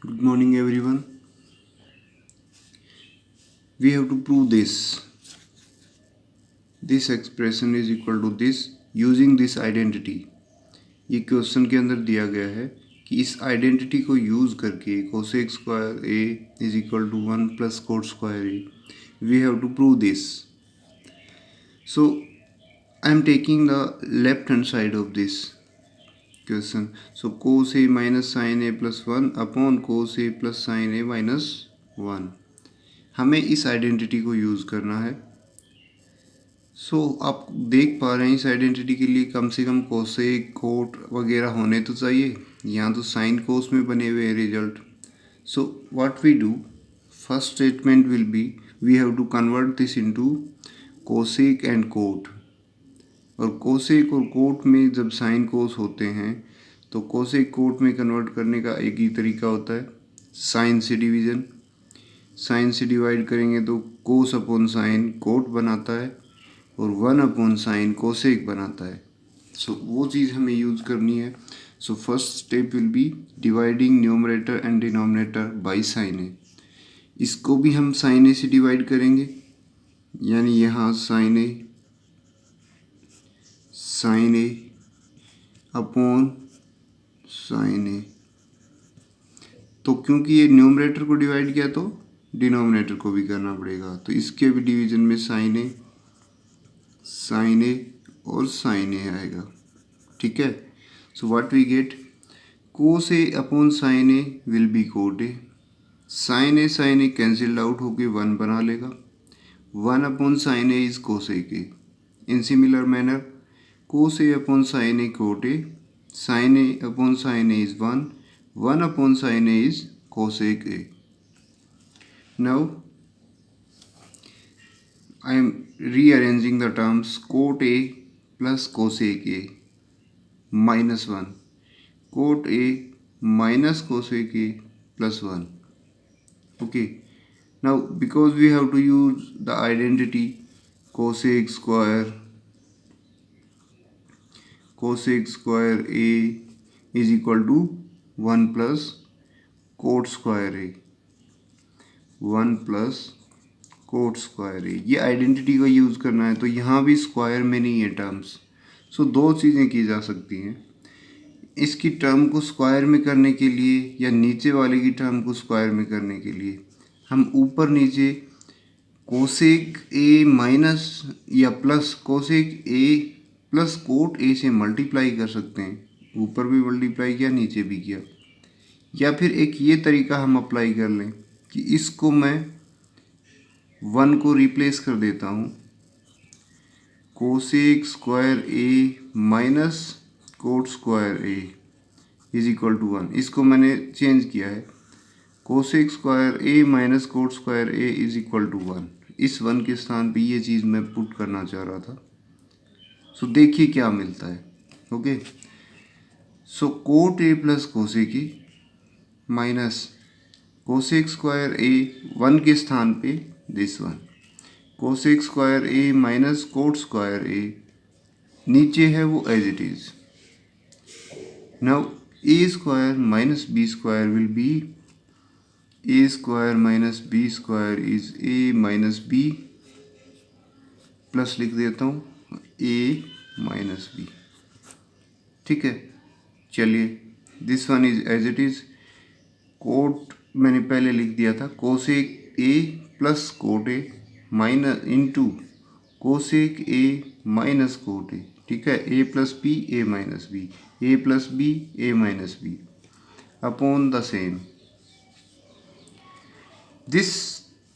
Good morning, everyone. We have to prove this. This expression is equal to this using this identity. ये question के अंदर दिया गया है कि इस आइडेंटिटी को यूज करके cosec square A is equal to 1 plus cot square A we have to prove this. So I am taking the left hand side of this question. So cos a minus sin a plus 1 upon cos a plus sin a minus 1. हमें इस identity को use करना है. आप देख पा रहे हैं इस आइडेंटिटी के लिए कम से कम कोसेक कोट वगैरह होने तो चाहिए. यहाँ तो साइन कोस में बने हुए हैं result. What we do, first statement will be we have to convert this into cosec and cot. और कोसेक और कोट में जब साइन कोस होते हैं तो कोसेक कोट में कन्वर्ट करने का एक ही तरीका होता है, साइन से डिवीज़न. साइन से डिवाइड करेंगे तो कोस अपॉन साइन कोट बनाता है और 1 अपॉन साइन कोसेक बनाता है. वो चीज़ हमें यूज़ करनी है. First step will be dividing numerator and denominator by sine A. इसको भी हम साइन ए से डिवाइड करेंगे, यानी यहाँ साइन ए अपॉन साइन ए. तो क्योंकि ये न्यूमरेटर को डिवाइड किया तो डिनोमिनेटर को भी करना पड़ेगा, तो इसके भी डिवीजन में साइन ए और साइन ए आएगा. ठीक है. What we get, cos A upon sine A will be cot A. Sine A cancelled out होके 1 बना लेगा. 1 upon sine A is cosec A. In similar manner cos A upon sine A cot A. Sine A upon sine A is 1 upon sine A is cosec A. Now I am rearranging the terms cot A plus cosec A minus 1, cot A minus cosec A plus 1. Okay. Now because we have to use the identity cosec square A is equal to 1 plus cot square A. 1 plus cot square A. ये identity का use करना है, तो यहाँ भी square में नहीं है टर्म्स. दो चीज़ें की जा सकती हैं. इसकी टर्म को स्क्वायर में करने के लिए या नीचे वाले की टर्म को स्क्वायर में करने के लिए हम ऊपर नीचे कोसेक ए माइनस या plus cosec A plus cot ए से मल्टीप्लाई कर सकते हैं. ऊपर भी मल्टीप्लाई किया, नीचे भी किया. या फिर एक ये तरीका हम अप्लाई कर लें कि इसको मैं 1 को रिप्लेस कर देता हूँ cosec square A minus cot square A is equal to 1. इसको मैंने चेंज किया है, cosec square A minus cot square A is equal to 1. इस 1 के स्थान पे ये चीज़ मैं पुट करना चाह रहा था. देखिए क्या मिलता है. Okay. Cot A plus cosec A minus cosec square A 1 के स्थान पे this 1, cosec square A minus cot square A नीचे है वो as it is. Now a square minus B square will be a square minus B square is a minus b. Plus लिख देता हूँ a minus b. ठीक है. चलिए, this one is as it is. Cot मैंने पहले लिख दिया था cosec A plus cot A minus into cosec A minus cot A. ठीक है. A plus b a minus b, a plus b a minus b upon the same. This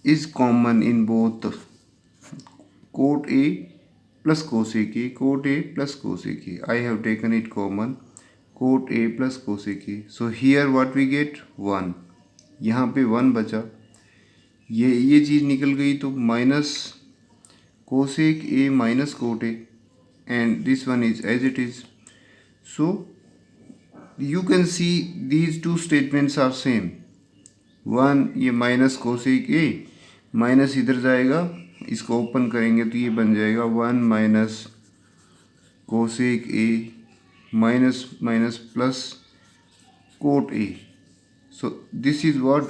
is common in both cot A plus cosec A, cot A plus cosec A. I have taken it common, cot A plus cosec A. Here what we get 1. यहाँ पे 1 बचा, ये चीज़ निकल गई तो minus cosec A minus cot A and this one is as it is. You can see these two statements are same. 1 ये minus cosec A minus इधर जाएगा, इसको ओपन करेंगे तो ये बन जाएगा 1 minus cosec A minus minus plus cot A. So this is what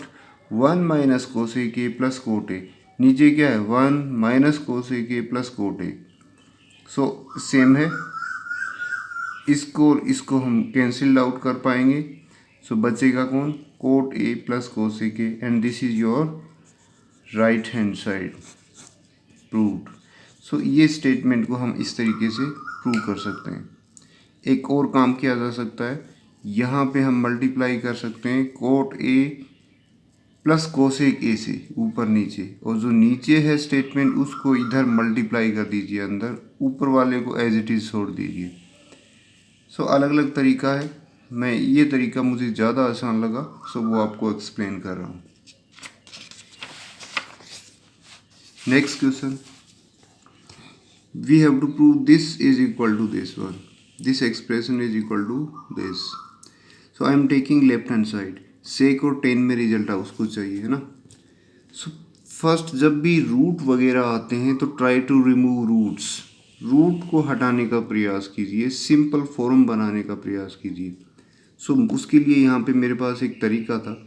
1 minus cosec A plus cot ए, नीचे क्या है 1 minus cosec A plus cot A. So same है, इसको और इसको हम कैंसिल आउट कर पाएंगे। सो बचेगा कौन, cot A plus cosec A, and this is your right hand side proved. So ये स्टेटमेंट को हम इस तरीके से प्रूव कर सकते हैं। एक और काम किया जा सकता है, यहाँ पे हम मल्टीप्लाई कर सकते हैं कोट ए प्लस कोसेक ए से ऊपर नीचे, और जो नीचे है स्टेटमेंट उसको इधर मल्टीप्लाई कर दीजिए अंदर, ऊपर वाले को एज इट इज़ छोड़ दीजिए। सो अलग अलग तरीका है, मैं ये तरीका मुझे ज़्यादा आसान लगा, सो वो आपको एक्सप्लेन कर रहा हूँ। Next question, we have to prove this is equal to this one, this expression is equal to this. So I am taking left hand side, sec और tan में रिजल्ट उसको चाहिए है ना। सो फर्स्ट जब भी रूट वगैरह आते हैं तो try to remove roots, root को हटाने का प्रयास कीजिए, सिंपल फॉर्म बनाने का प्रयास कीजिए। सो उसके लिए यहाँ पे मेरे पास एक तरीका था,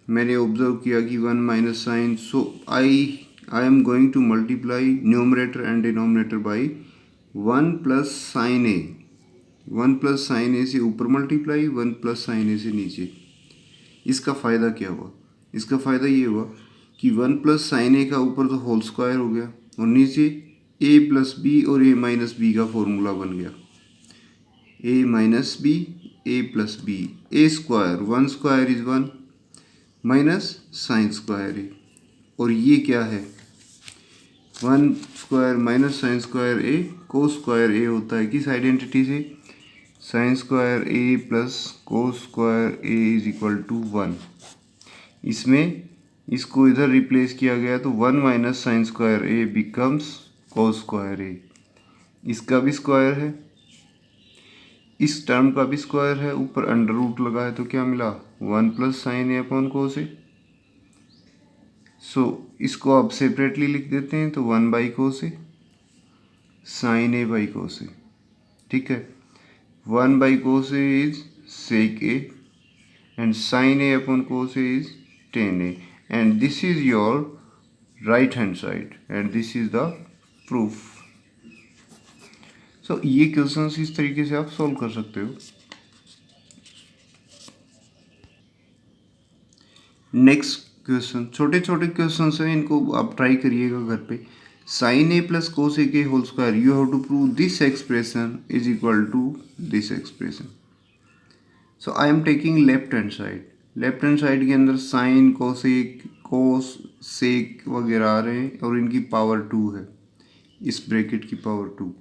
मैंने ऑब्जर्व किया कि 1 minus sine, so I am going to multiply numerator and denominator by 1 plus sin a, 1 plus sin a से ऊपर मल्टीप्लाई, 1 plus sin a से नीचे। इसका फ़ायदा क्या हुआ, इसका फ़ायदा ये हुआ कि 1 plus sin a का ऊपर तो होल स्क्वायर हो गया और नीचे a प्लस बी और a माइनस बी का फॉर्मूला बन गया, a minus b a plus b, a square 1 square is 1 minus sine square A, और ये क्या है 1 square minus sine square A cos square A होता है किस आइडेंटिटी से, sine square A plus cos square A is equal to 1। इसमें इसको इधर रिप्लेस किया गया तो 1 माइनस साइन स्क्वायर ए बिकम्स कोस स्क्वायर ए, इसका भी स्क्वायर है, इस टर्म का भी स्क्वायर है, ऊपर अंडर रूट लगा है तो क्या मिला 1 plus sine A upon cos A. So इसको आप सेपरेटली लिख देते हैं तो 1 by cos A sine A by cos A, ठीक है। 1 by cos A is sec A and sine A upon cos A is tan A, and this is your right hand side and this is the proof. So ये questions इस तरीके से आप solve कर सकते हो। नेक्स्ट क्वेश्चन, छोटे छोटे क्वेश्चन हैं, इनको आप ट्राई करिएगा घर पे। Sign A plus cos A के whole square, you have to prove this expression is equal to this expression. So I am taking left hand side, left hand side के अंदर साइन कोसेक कोस सेक वगैरह आ रहे हैं और इनकी पावर 2 है, इस ब्रैकेट की पावर 2।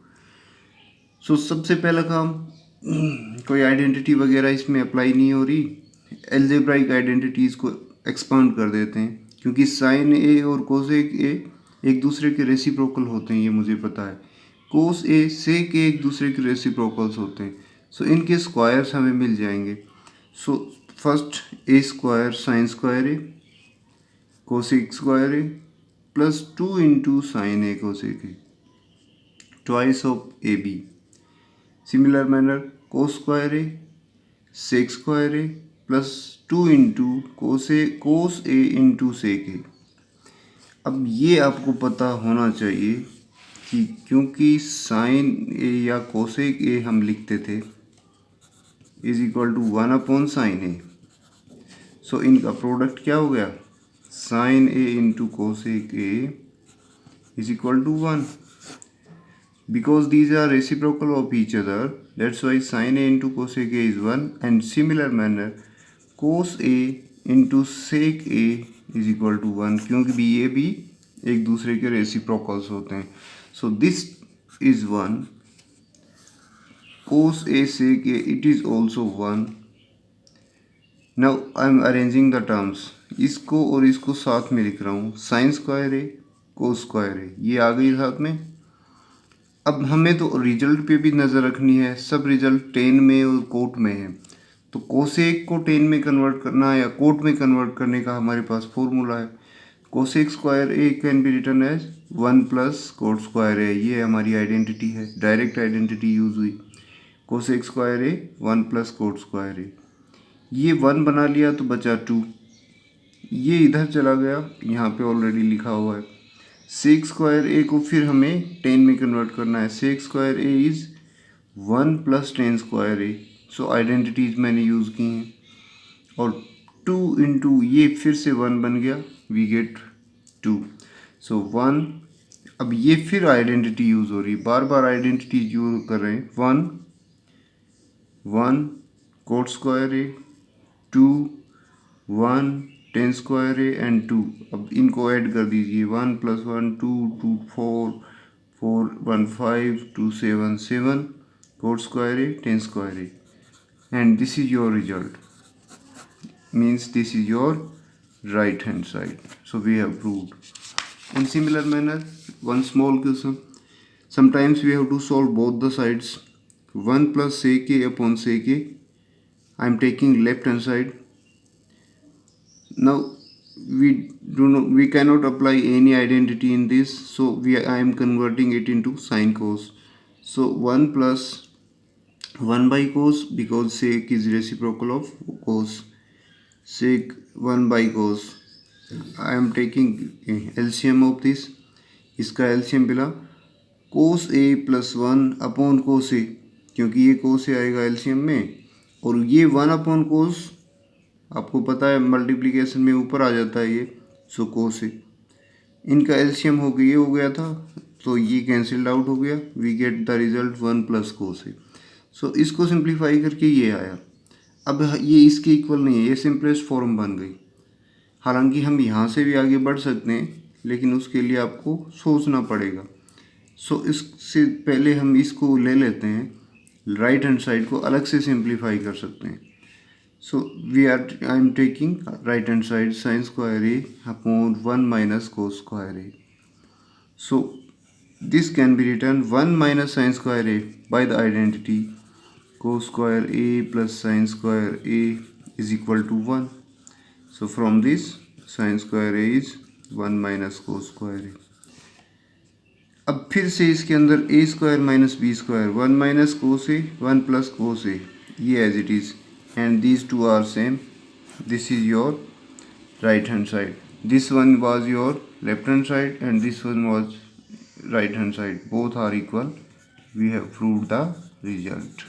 सो सबसे पहला काम, कोई आइडेंटिटी वगैरह इसमें अप्लाई नहीं हो रही, एल्जेब्राइक आइडेंटिटीज़ को एक्सपांड कर देते हैं, क्योंकि साइन ए और कोसेक ए एक दूसरे के रेसिप्रोकल होते हैं, ये मुझे पता है। कोस ए सेक ए एक दूसरे के रेसिप्रोकल्स होते हैं, सो इनके स्क्वायर्स हमें मिल जाएंगे। So first A square sine square A cosec square A plus 2 into sine A cosec A twice of A B. Similar manner cos square A sec square A plus 2 into cos A into sec A. अब ये आपको पता होना चाहिए कि क्योंकि sign ए या cosec ए हम लिखते थे is equal to 1 upon sine A, so इनका प्रोडक्ट क्या हो गया sine A into cosec A is equal to 1। Because these are reciprocal of each other, that's why sin a into cosec a is 1, and similar manner cos a into sec a is equal to 1, क्योंकि ये भी एक दूसरे के reciprocals होते हैं। So this is 1, cos a sec a it is also 1। now I am arranging the terms, इसको और इसको साथ में लिख रहा हूँ, sign square A cos square A ये आ गई साथ में। अब हमें तो रिजल्ट पे भी नज़र रखनी है, सब रिजल्ट टेन में और कोट में है, तो कोसेक को टेन में कन्वर्ट करना या कोट में कन्वर्ट करने का हमारे पास फॉर्मूला है। Cosec square A can be written as 1 plus cot square A, ये हमारी आइडेंटिटी है, डायरेक्ट आइडेंटिटी यूज़ हुई। Cosec square A 1 plus cot square A, ये 1 बना लिया तो बचा 2, ये इधर चला गया, यहाँ पे ऑलरेडी लिखा हुआ है। सेक स्क्वायर ए को फिर हमें 10 में कन्वर्ट करना है। Sec square A is 1 plus 10 square A. So identities मैंने यूज़ की हैं, और 2 इंटू ये फिर से 1 बन गया, वी गेट 2। सो 1, अब ये फिर आइडेंटिटी यूज़ हो रही है, बार बार आइडेंटिटी यूज़ कर रहे हैं। 1 coat square A, 2 1 10 square A and 2। अब इनको ऐड कर दीजिए, 1 plus 1 2 2 4 4 1 5 2 7 7 coat square A 10 square A, and this is your result, means this is your right hand side. So we have proved. In similar manner, one small question, sometimes we have to solve both the sides. 1 plus sec a upon sec a, I am taking left hand side. Now we cannot apply any identity in this, so I am converting it into sine cos. So 1 plus 1 by cos, because sec is reciprocal of cos. Sec 1 by cos, I am taking LCM of this, इसका LCM मिला cos a plus 1 upon cos a, क्योंकि ये cos a आएगा LCM में, और ये 1 upon cos आपको पता है मल्टीप्लिकेशन में ऊपर आ जाता है ये, सो cos a, इनका LCM हो गया, ये हो गया था, तो ये कैंसिल्ड आउट हो गया, we get the result 1 plus cos a। So इसको सिंप्लीफाई करके ये आया। अब ये इसके इक्वल नहीं है, ये सिंपलेस्ट फॉर्म बन गई। हालांकि हम यहाँ से भी आगे बढ़ सकते हैं, लेकिन उसके लिए आपको सोचना पड़ेगा। सो इससे पहले हम इसको ले लेते हैं, राइट हैंड साइड को अलग से सिंप्लीफाई कर सकते हैं। So I am taking right hand side sine square A upon 1 minus cos square A. So this can be written 1 minus sine square A by the identity cos square a plus sin square a is equal to 1. So from this sin square a is 1 minus cos square a. अब फिर से इसके अंदर a square minus B square, 1 minus cos A 1 plus cos A, ये as it is, and these two are same. This is your right hand side, this one was your left hand side and this one was right hand side, both are equal. We have proved the result.